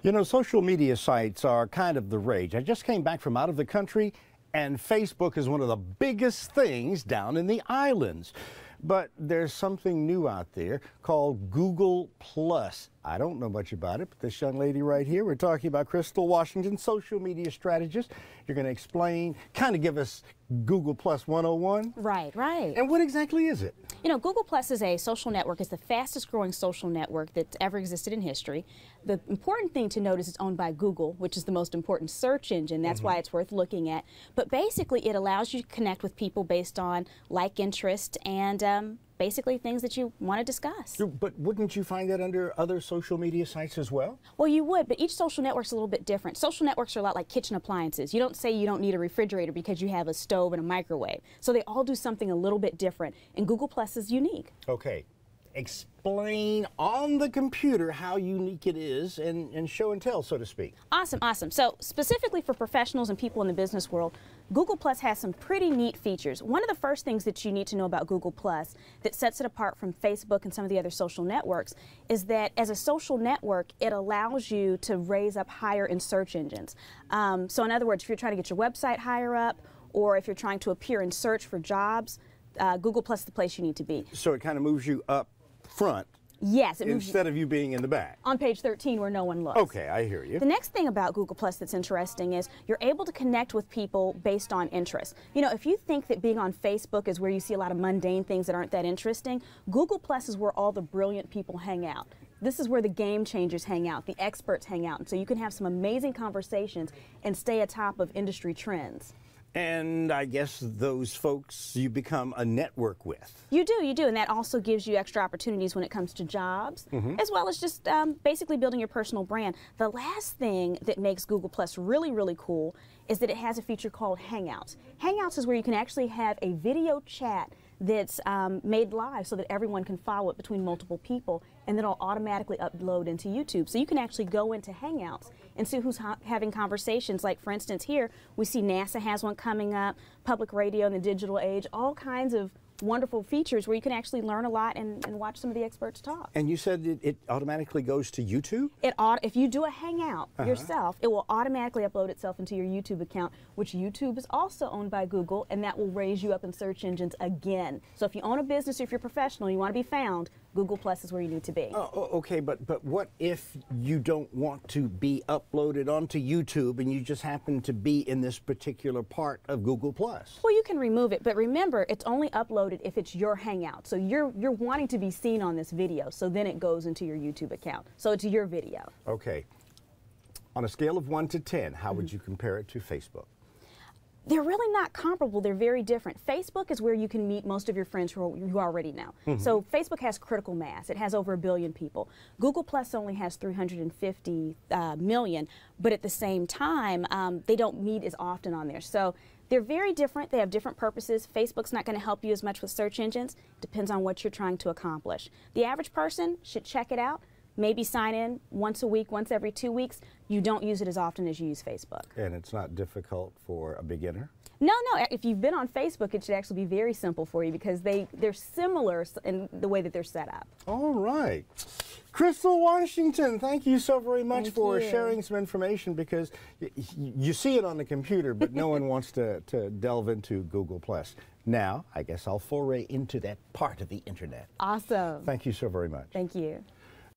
You know, social media sites are kind of the rage. I just came back from out of the country, and Facebook is one of the biggest things down in the islands. But there's something new out there called Google+. I don't know much about it, but this young lady right here, we're talking about Crystal Washington, social media strategist. You're going to explain, kind of give us Google+ 101. Right, right. And what exactly is it? You know, Google+ is a social network. It's the fastest growing social network that's ever existed in history. The important thing to note is it's owned by Google, which is the most important search engine. That's why it's worth looking at. But basically, it allows you to connect with people based on like interest and basically things that you want to discuss. But wouldn't you find that under other social media sites as well? Well, you would, but each social network's a little bit different. Social networks are a lot like kitchen appliances. You don't say you don't need a refrigerator because you have a stove and a microwave. So they all do something a little bit different, and Google+ is unique. Okay. Explain on the computer how unique it is and show and tell, so to speak. Awesome, awesome. So specifically for professionals and people in the business world, Google+ has some pretty neat features. One of the first things that you need to know about Google+ that sets it apart from Facebook and some of the other social networks is that as a social network, it allows you to raise up higher in search engines. So in other words, if you're trying to get your website higher up, or if you're trying to appear in search for jobs, Google+ is the place you need to be. So it kind of moves you up front. Yes, it moves instead of you being in the back. On page 13 where no one looks. Okay, I hear you. The next thing about Google+ that's interesting is you're able to connect with people based on interest. You know, if you think that being on Facebook is where you see a lot of mundane things that aren't that interesting, Google+ is where all the brilliant people hang out. This is where the game changers hang out, the experts hang out, and so you can have some amazing conversations and stay atop of industry trends. And I guess those folks you become a network with. You do, and that also gives you extra opportunities when it comes to jobs, as well as just basically building your personal brand. The last thing that makes Google+ really, really cool is that it has a feature called Hangouts. Hangouts is where you can actually have a video chat that's made live so that everyone can follow it between multiple people, and then it'll automatically upload into YouTube. So you can actually go into Hangouts and see who's having conversations. Like, for instance, here we see NASA has one coming up, public radio in the digital age, all kinds of wonderful features where you can actually learn a lot and watch some of the experts talk. And you said it automatically goes to YouTube? If you do a Hangout yourself, it will automatically upload itself into your YouTube account, which YouTube is also owned by Google, and that will raise you up in search engines again. So if you own a business or if you're professional and you want to be found, Google+ is where you need to be. Oh, okay, but what if you don't want to be uploaded onto YouTube and you just happen to be in this particular part of Google+? Well, you can remove it, but remember, it's only uploaded if it's your Hangout. So you're wanting to be seen on this video, so then it goes into your YouTube account. So it's your video. Okay. On a scale of 1 to 10, how would you compare it to Facebook? They're really not comparable. They're very different. Facebook is where you can meet most of your friends who you already know. So Facebook has critical mass. It has over 1 billion people. Google+ only has 350 million, but at the same time, they don't meet as often on there. So they're very different. They have different purposes. Facebook's not going to help you as much with search engines. Depends on what you're trying to accomplish. The average person should check it out. Maybe sign in once a week, once every 2 weeks. You don't use it as often as you use Facebook. And it's not difficult for a beginner? No, no. If you've been on Facebook, it should actually be very simple for you because they're similar in the way that they're set up. All right. Crystal Washington, thank you so very much for you. sharing some information, because you see it on the computer, but no one wants to delve into Google+. Now, I guess I'll foray into that part of the internet. Awesome. Thank you so very much. Thank you.